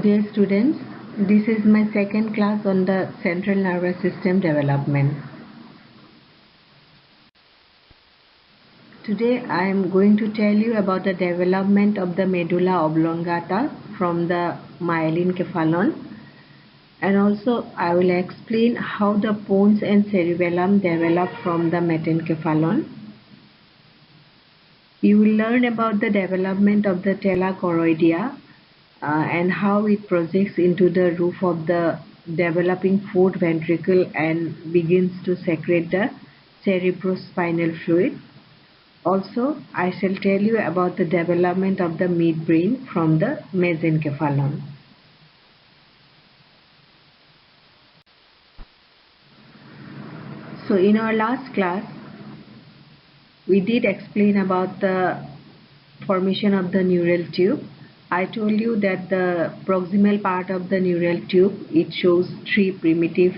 Dear students, this is my second class on the central nervous system development. Today I am going to tell you about the development of the medulla oblongata from the myelencephalon, and also I will explain how the pons and cerebellum develop from the metencephalon. You will learn about the development of the tela choroidea and how it projects into the roof of the developing fourth ventricle and begins to secrete the cerebrospinal fluid. Also, I shall tell you about the development of the midbrain from the mesencephalon. So in our last class, we did explain about the formation of the neural tube. I told you that the proximal part of the neural tube, it shows three primitive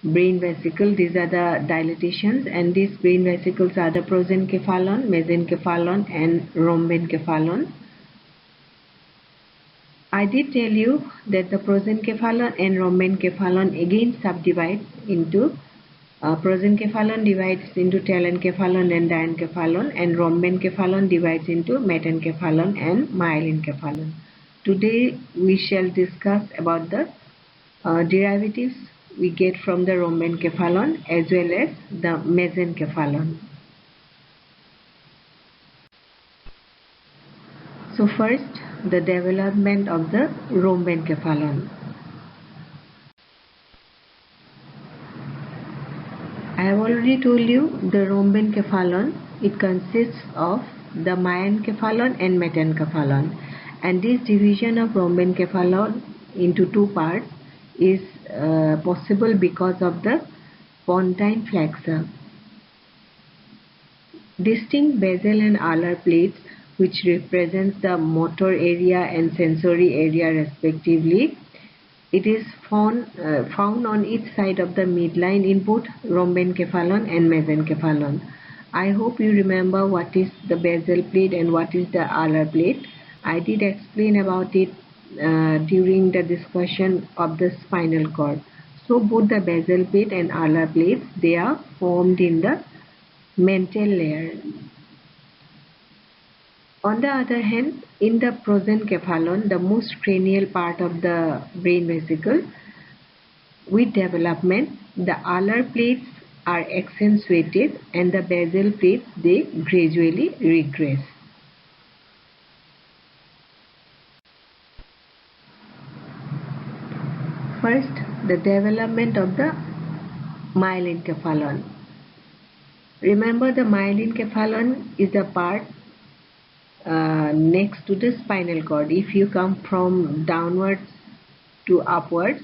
brain vesicles. These are the dilatations, and these brain vesicles are the prosencephalon, mesencephalon and rhombencephalon. I did tell you that the prosencephalon and rhombencephalon again subdivide into prosencephalon divides into telencephalon and diencephalon, and rhombencephalon divides into metencephalon and myelencephalon. Today we shall discuss about the derivatives we get from the rhombencephalon as well as the mesencephalon. So first, the development of the rhombencephalon. I have already told you the rhombencephalon, it consists of the myelencephalon and metencephalon, and this division of rhombencephalon into two parts is possible because of the pontine flexure. Distinct basal and alar plates, which represents the motor area and sensory area respectively, it is found on each side of the midline in both rhombencephalon and mesencephalon. I hope you remember what is the basal plate and what is the alar plate. I did explain about it during the discussion of the spinal cord. So both the basal plate and alar plates, they are formed in the mental layer. On the other hand, in the prosencephalon, the most cranial part of the brain vesicle, with development, the alar plates are accentuated and the basal plates, they gradually regress. First, the development of the myelencephalon. Remember, the myelencephalon is the part next to the spinal cord. If you come from downwards to upwards,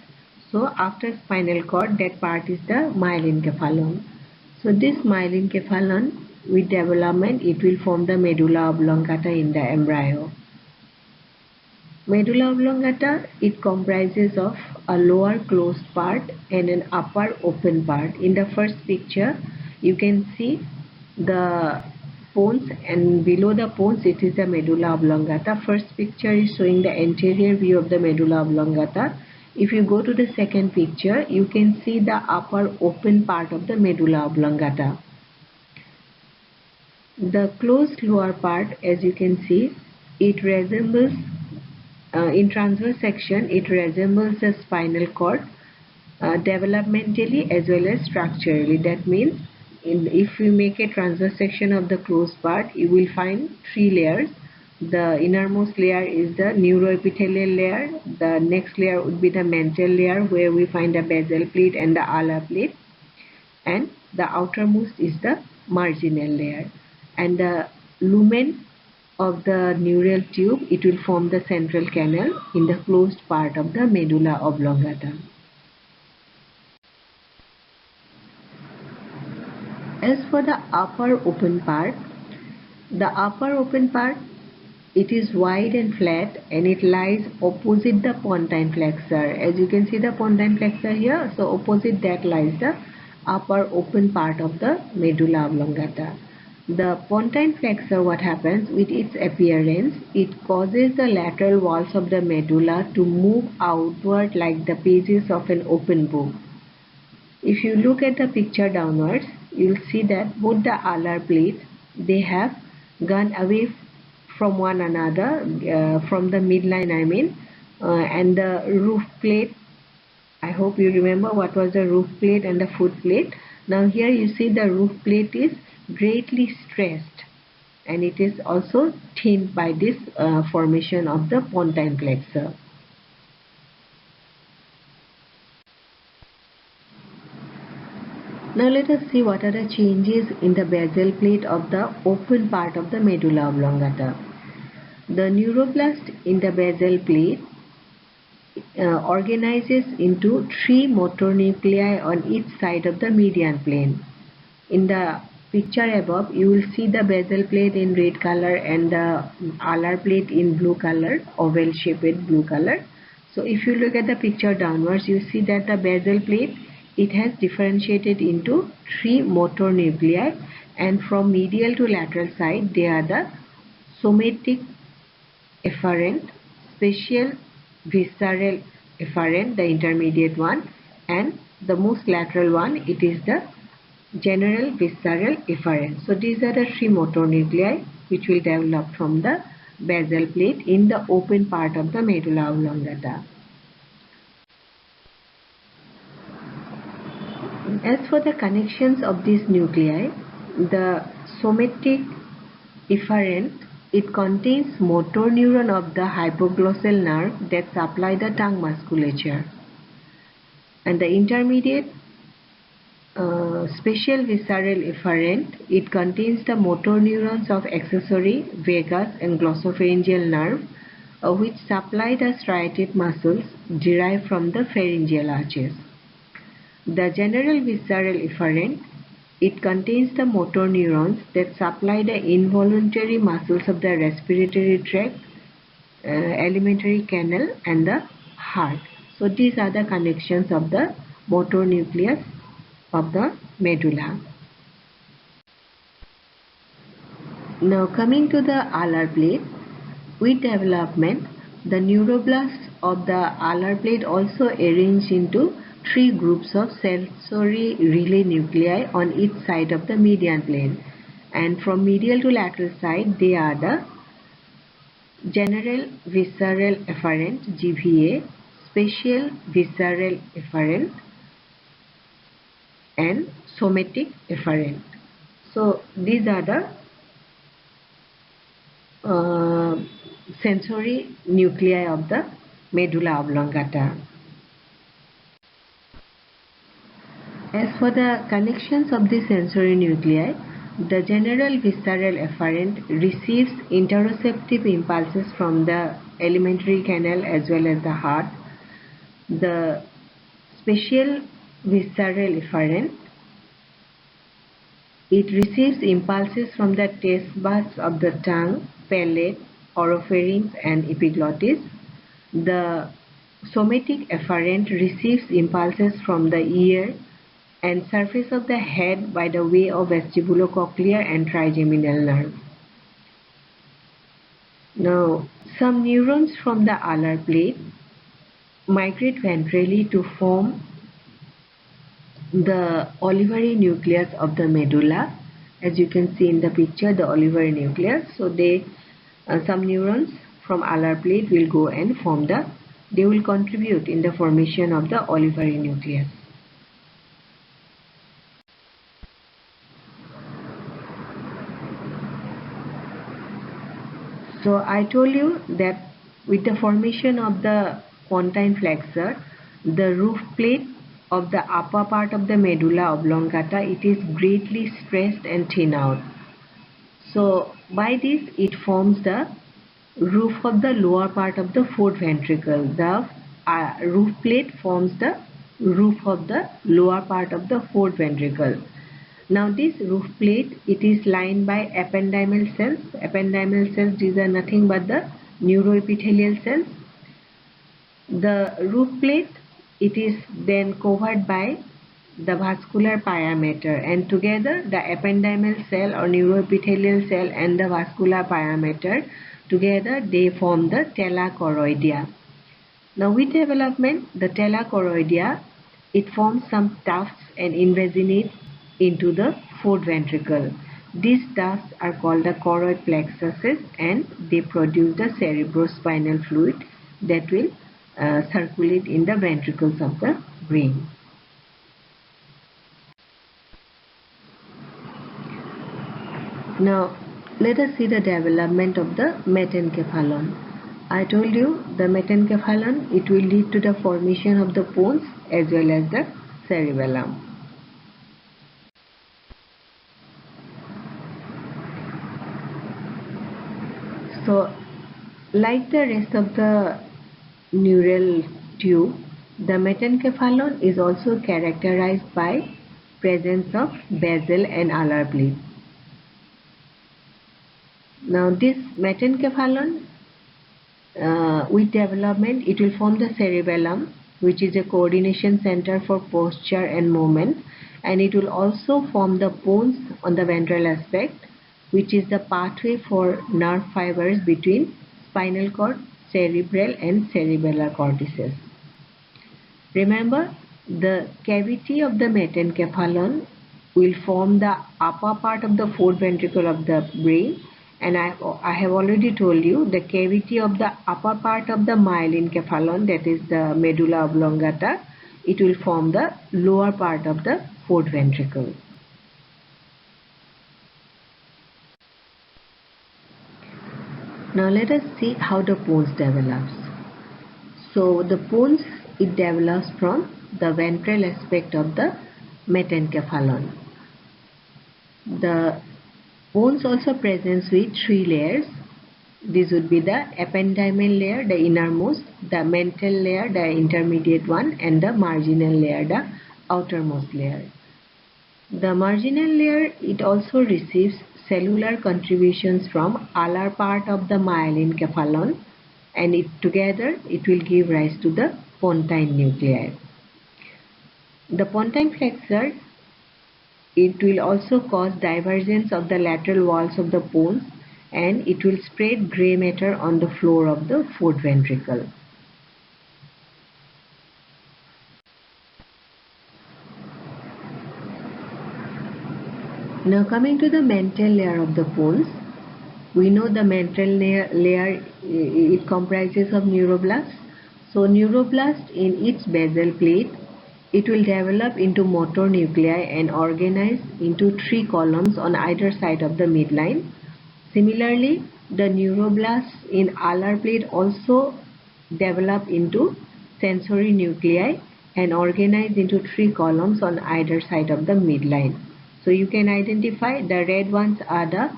so after spinal cord, that part is the myelencephalon. So this myelencephalon, with development, it will form the medulla oblongata in the embryo. Medulla oblongata, it comprises of a lower closed part and an upper open part. In the first picture, you can see the pons, and below the pons it is the medulla oblongata. First picture is showing the anterior view of the medulla oblongata. If you go to the second picture, you can see the upper open part of the medulla oblongata. The closed lower part, as you can see, it resembles in transverse section, it resembles the spinal cord developmentally as well as structurally. That means if you make a transverse section of the closed part, you will find three layers. The innermost layer is the neuroepithelial layer. The next layer would be the mental layer, where we find the basal plate and the alar plate, and the outermost is the marginal layer. And the lumen of the neural tube, it will form the central canal in the closed part of the medulla oblongata. As for the upper open part, it is wide and flat, and it lies opposite the pontine flexure. As you can see the pontine flexure here, so opposite that lies the upper open part of the medulla oblongata. The pontine flexor, what happens with its appearance, it causes the lateral walls of the medulla to move outward like the pages of an open book. If you look at the picture downwards, you will see that both the alar plates, they have gone away from one another, from the midline I mean, and the roof plate, I hope you remember what was the roof plate and the foot plate. Now here you see the roof plate is greatly stressed and it is also thinned by this formation of the pontine flexor. Now let us see what are the changes in the basal plate of the open part of the medulla oblongata. The neuroblast in the basal plate organizes into three motor nuclei on each side of the median plane. In the picture above, you will see the basal plate in red color and the alar plate in blue color, oval shaped blue color. So if you look at the picture downwards, you see that the basal plate, it has differentiated into three motor nuclei, and from medial to lateral side they are the somatic efferent, spatial visceral efferent, the intermediate one, and the most lateral one, it is the general visceral efferent. So these are the three motor nuclei which will develop from the basal plate in the open part of the medulla oblongata. As for the connections of these nuclei, the somatic efferent, it contains motor neuron of the hypoglossal nerve that supply the tongue musculature, and the intermediate spatial visceral efferent, it contains the motor neurons of accessory vagus and glossopharyngeal nerve, which supply the striated muscles derived from the pharyngeal arches. The general visceral efferent, it contains the motor neurons that supply the involuntary muscles of the respiratory tract, alimentary canal and the heart. So these are the connections of the motor nucleus of the medulla. Now coming to the alar plate, with development, the neuroblasts of the alar plate also arrange into three groups of sensory relay nuclei on each side of the median plane, and from medial to lateral side they are the general visceral efferent GVA, spatial visceral efferent and somatic efferent. So these are the sensory nuclei of the medulla oblongata. As for the connections of the sensory nuclei, the general visceral efferent receives interoceptive impulses from the alimentary canal as well as the heart. The spatial visceral efferent, it receives impulses from the taste buds of the tongue, palate, oropharynx and epiglottis. The somatic efferent receives impulses from the ear and surface of the head by the way of vestibulocochlear and trigeminal nerve. Now, some neurons from the alar plate migrate ventrally to form the olivary nucleus of the medulla. As you can see in the picture, the olivary nucleus. So some neurons from alar plate will go and they will contribute in the formation of the olivary nucleus. So I told you that with the formation of the pontine flexor, the roof plate of the upper part of the medulla oblongata, it is greatly stressed and thin out. So by this it forms the roof of the lower part of the fourth ventricle. The roof plate forms the roof of the lower part of the fourth ventricle. Now this roof plate, it is lined by ependymal cells. Ependymal cells, these are nothing but the neuroepithelial cells. The roof plate, it is then covered by the vascular pyometer, and together the ependymal cell or neuroepithelial cell and the vascular pyometer together they form the tela choroidea. Now with development, the tela choroidea, it forms some tufts and invaginate into the fourth ventricle. These tufts are called the choroid plexuses and they produce the cerebrospinal fluid that will circulate in the ventricles of the brain. Now let us see the development of the metencephalon. I told you the metencephalon, it will lead to the formation of the pons as well as the cerebellum. So like the rest of the neural tube, the metencephalon is also characterized by presence of basal and alar plate. Now this metencephalon with development, it will form the cerebellum, which is a coordination center for posture and movement, and it will also form the pons on the ventral aspect, which is the pathway for nerve fibers between spinal cord, cerebral and cerebellar cortices. Remember, the cavity of the metencephalon will form the upper part of the fourth ventricle of the brain, and I have already told you the cavity of the upper part of the myelencephalon, that is the medulla oblongata, it will form the lower part of the fourth ventricle. Now let us see how the pons develops. So the pons, it develops from the ventral aspect of the metencephalon. The pons also presents with three layers. This would be the ependymal layer, the innermost, the mental layer, the intermediate one, and the marginal layer, the outermost layer. The marginal layer, it also receives cellular contributions from alar part of the myelencephalon, and together it will give rise to the pontine nuclei. The pontine flexure, it will also cause divergence of the lateral walls of the pons, and it will spread grey matter on the floor of the fourth ventricle. Now coming to the mental layer of the pons, we know the mental layer it comprises of neuroblasts. So neuroblast in its basal plate, it will develop into motor nuclei and organize into three columns on either side of the midline. Similarly, the neuroblasts in alar plate also develop into sensory nuclei and organize into three columns on either side of the midline. So you can identify the red ones are the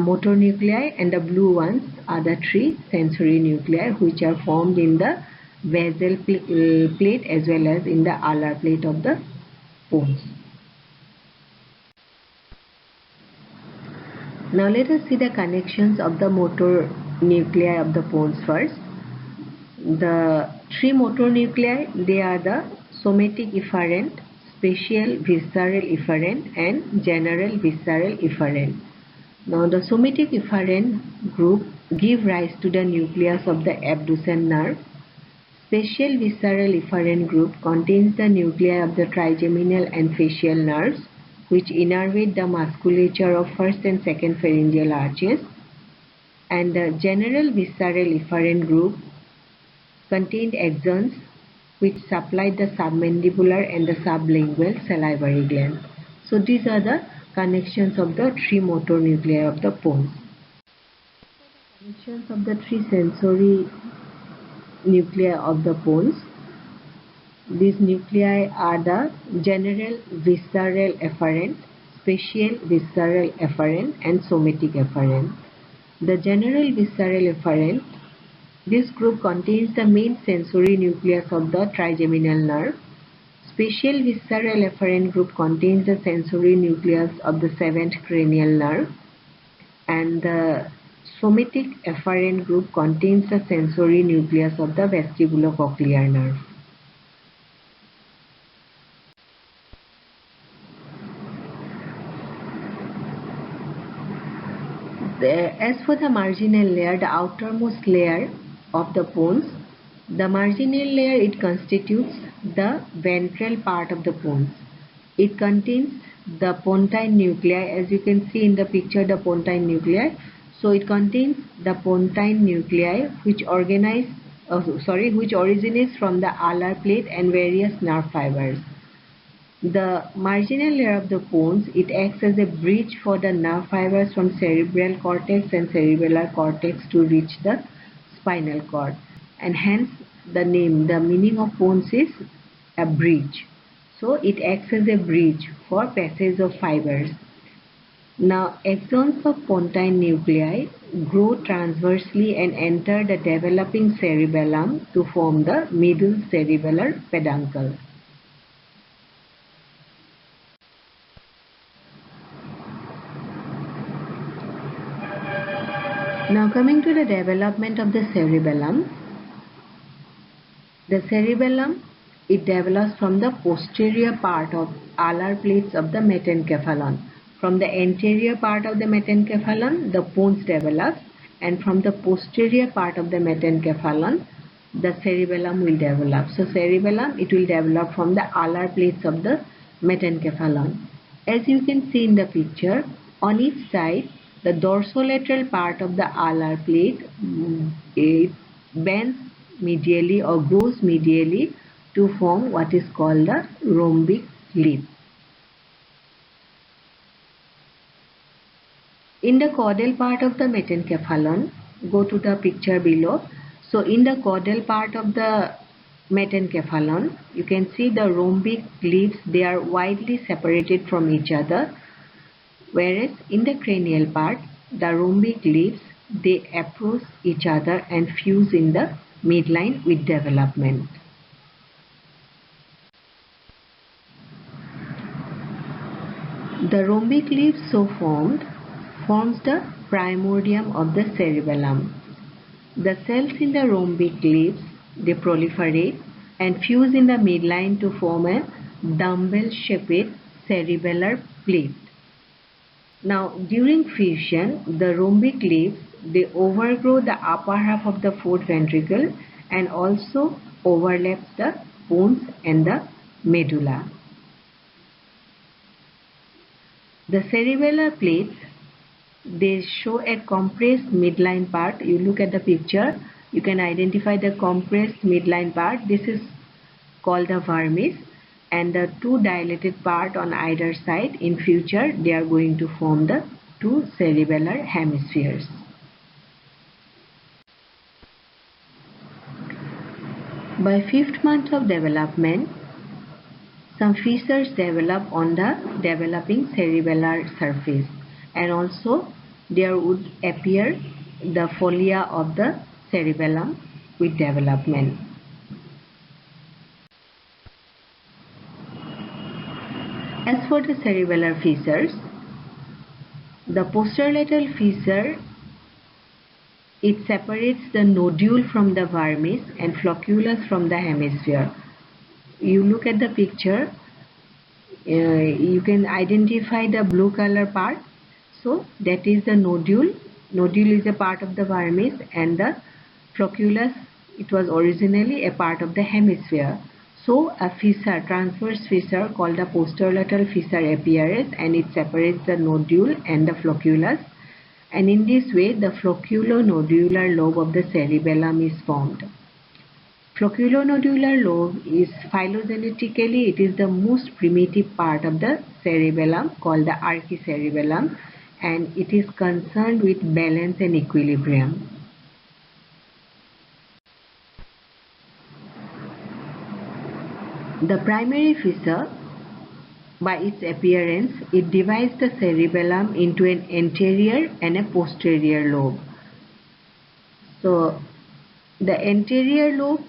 motor nuclei and the blue ones are the three sensory nuclei which are formed in the basal plate as well as in the alar plate of the pons. Now let us see the connections of the motor nuclei of the pons first. The three motor nuclei, they are the somatic efferent, spatial visceral efferent and general visceral efferent. Now the somatic efferent group give rise to the nucleus of the abducens nerve. Spatial visceral efferent group contains the nuclei of the trigeminal and facial nerves, which innervate the musculature of first and second pharyngeal arches, and the general visceral efferent group contained axons which supply the submandibular and the sublingual salivary glands. So these are the connections of the three motor nuclei of the pons. Connections of the three sensory nuclei of the pons. These nuclei are the general visceral efferent, spatial visceral efferent and somatic efferent. The general visceral efferent, this group contains the main sensory nucleus of the trigeminal nerve. Spatial visceral efferent group contains the sensory nucleus of the seventh cranial nerve, and the somatic efferent group contains the sensory nucleus of the vestibulocochlear nerve. As for the marginal layer, the outermost layer of the pons, the marginal layer, it constitutes the ventral part of the pons. It contains the pontine nuclei, as you can see in the picture, the pontine nuclei. So it contains the pontine nuclei which which originates from the alar plate and various nerve fibers. The marginal layer of the pons, it acts as a bridge for the nerve fibers from cerebral cortex and cerebellar cortex to reach the spinal cord, and hence the meaning of pons is a bridge. So it acts as a bridge for passage of fibers. Now axons of pontine nuclei grow transversely and enter the developing cerebellum to form the middle cerebellar peduncle. Now coming to the development of the cerebellum. The cerebellum, it develops from the posterior part of alar plates of the metencephalon. From the anterior part of the metencephalon, the pons develops, and from the posterior part of the metencephalon, the cerebellum will develop. So cerebellum, it will develop from the alar plates of the metencephalon. As you can see in the picture, on each side, the dorsolateral part of the alar plate, it bends medially or grows medially to form what is called the rhombic leaf. In the caudal part of the metencephalon, go to the picture below. So in the caudal part of the metencephalon, you can see the rhombic leaves, they are widely separated from each other, whereas in the cranial part, the rhombic leaves, they approach each other and fuse in the midline with development. The rhombic leaves so forms the primordium of the cerebellum. The cells in the rhombic leaves, they proliferate and fuse in the midline to form a dumbbell-shaped cerebellar plate. Now, during fusion, the rhombic leaves, they overgrow the upper half of the fourth ventricle and also overlaps the pons and the medulla. The cerebellar plates, they show a compressed midline part. You look at the picture, you can identify the compressed midline part. This is called the vermis, and the two dilated part on either side, in future they are going to form the two cerebellar hemispheres. By 5th month of development, some fissures develop on the developing cerebellar surface, and also there would appear the folia of the cerebellum with development. As for the cerebellar fissures, the posterolateral fissure, it separates the nodule from the vermis and flocculus from the hemisphere. You look at the picture, you can identify the blue color part. So that is the nodule. Nodule is a part of the vermis, and the flocculus, it was originally a part of the hemisphere. So a fissure, transverse fissure called the posterolateral fissure appears, and it separates the nodule and the flocculus. And in this way, the flocculonodular lobe of the cerebellum is formed. Flocculonodular lobe is phylogenetically, it is the most primitive part of the cerebellum called the archicerebellum, and it is concerned with balance and equilibrium. The primary fissure, by its appearance, it divides the cerebellum into an anterior and a posterior lobe. So the anterior lobe,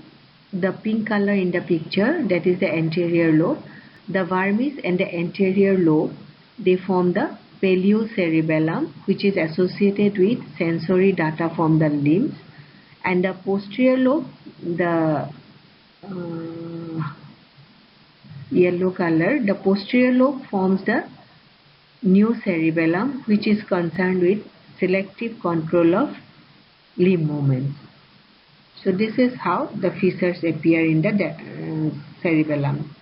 the pink color in the picture, that is the anterior lobe. The vermis and the anterior lobe, they form the paleo-cerebellum, which is associated with sensory data from the limbs, and the posterior lobe, the yellow color, the posterior lobe forms the new cerebellum, which is concerned with selective control of limb movements. So this is how the fissures appear in the cerebellum.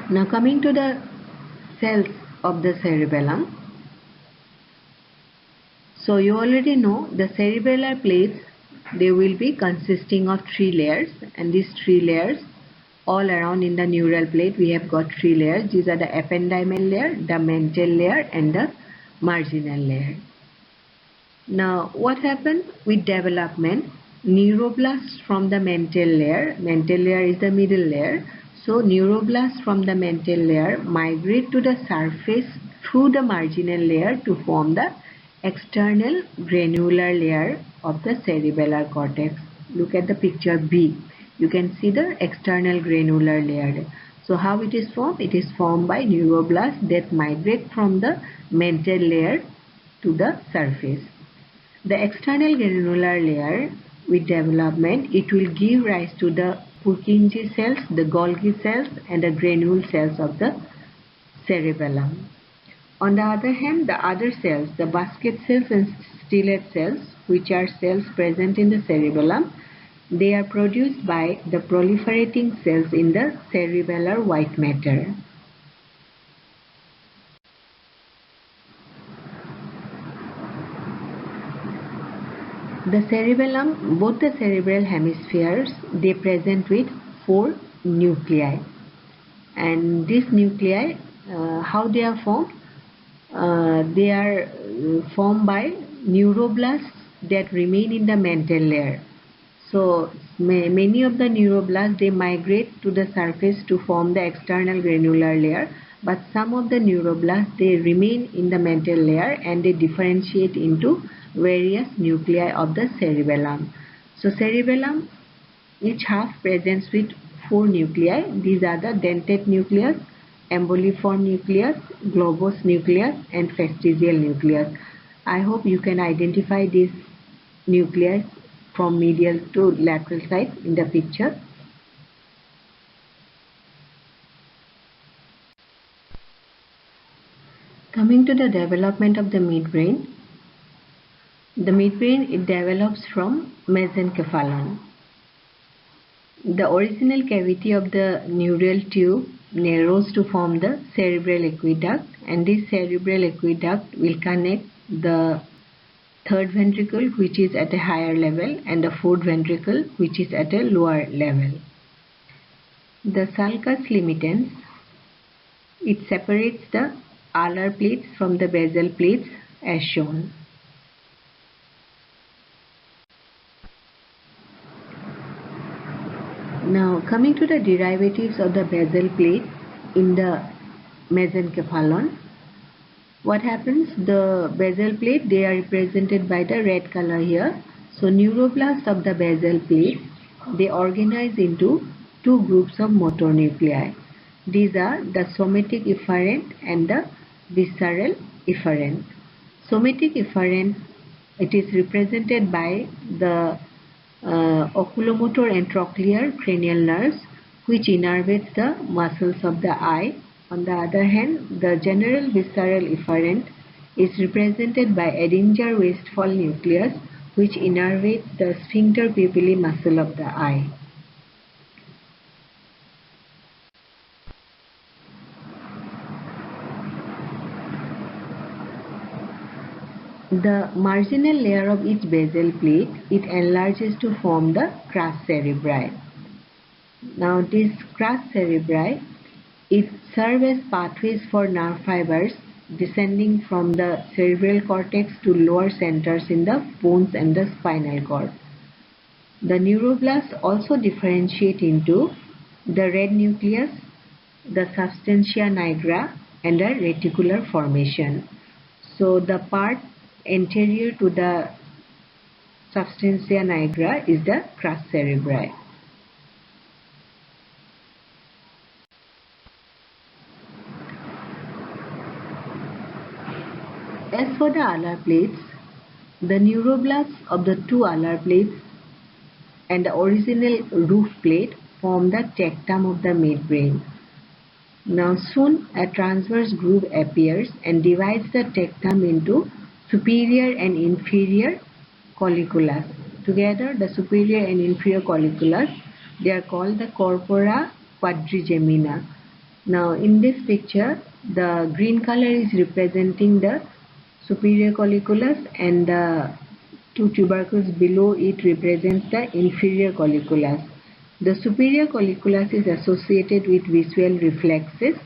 Now coming to the cells of the cerebellum. So you already know the cerebellar plates, they will be consisting of 3 layers, and these 3 layers all around in the neural plate we have got 3 layers. These are the ependymal layer, the mantle layer and the marginal layer. Now what happened with development? Neuroblasts from the mantle layer is the middle layer. So neuroblasts from the mantle layer migrate to the surface through the marginal layer to form the external granular layer of the cerebellar cortex. Look at the picture B. You can see the external granular layer. So how it is formed? It is formed by neuroblasts that migrate from the mantle layer to the surface. The external granular layer with development, it will give rise to the Purkinje cells, the Golgi cells and the granule cells of the cerebellum. On the other hand, the other cells, the basket cells and stellate cells, which are cells present in the cerebellum, they are produced by the proliferating cells in the cerebellar white matter. The cerebellum, both the cerebral hemispheres, they present with 4 nuclei, and these nuclei, how they are formed? They are formed by neuroblasts that remain in the mantle layer. So many of the neuroblasts, they migrate to the surface to form the external granular layer, but some of the neuroblasts, they remain in the mantle layer and they differentiate into various nuclei of the cerebellum. So cerebellum, each half presents with 4 nuclei. These are the dentate nucleus, emboliform nucleus, globose nucleus and fastigial nucleus. I hope you can identify these nuclei from medial to lateral side in the picture. Coming to the development of the midbrain. The midbrain, it develops from mesencephalon. The original cavity of the neural tube narrows to form the cerebral aqueduct, and this cerebral aqueduct will connect the third ventricle, which is at a higher level, and the fourth ventricle, which is at a lower level. The sulcus limitans, it separates the alar plates from the basal plates as shown. Now coming to the derivatives of the basal plate in the mesencephalon. What happens? The basal plate, they are represented by the red color here. So neuroblasts of the basal plate, they organize into 2 groups of motor nuclei. These are the somatic efferent and the visceral efferent. Somatic efferent, it is represented by the oculomotor and trochlear cranial nerves, which innervates the muscles of the eye. On the other hand, the general visceral efferent is represented by Edinger-Westphal nucleus, which innervates the sphincter pupillae muscle of the eye. The marginal layer of each basal plate, it enlarges to form the crus cerebri. Now this crus cerebri, it serves as pathways for nerve fibers descending from the cerebral cortex to lower centers in the bones and the spinal cord. The neuroblasts also differentiate into the red nucleus, the substantia nigra and the reticular formation. So the part anterior to the substantia nigra is the crus cerebri. As for the alar plates, the neuroblasts of the 2 alar plates and the original roof plate form the tectum of the midbrain. Now soon a transverse groove appears and divides the tectum into superior and inferior colliculus. Together the superior and inferior colliculus, they are called the corpora quadrigemina. Now in this picture the green color is representing the superior colliculus and the two tubercles below it represents the inferior colliculus. The superior colliculus is associated with visual reflexes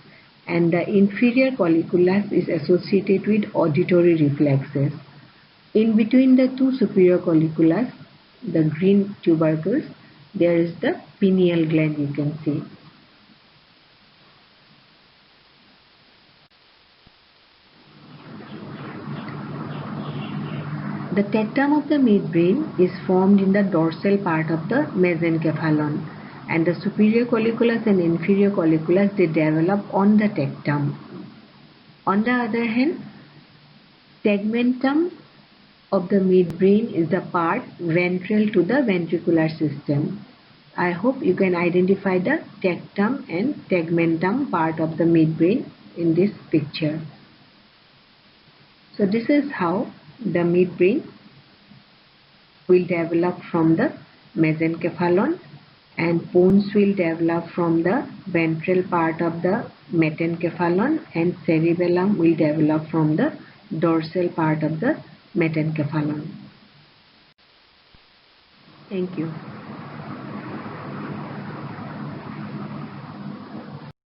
and the inferior colliculus is associated with auditory reflexes. In between the two superior colliculus, the green tubercles, there is the pineal gland, you can see. The tectum of the midbrain is formed in the dorsal part of the mesencephalon, and the superior colliculus and inferior colliculus, they develop on the tectum. On the other hand, tegmentum of the midbrain is the part ventral to the ventricular system. I hope you can identify the tectum and tegmentum part of the midbrain in this picture. So this is how the midbrain will develop from the mesencephalon and pons will develop from the ventral part of the metencephalon and cerebellum will develop from the dorsal part of the metencephalon. Thank you.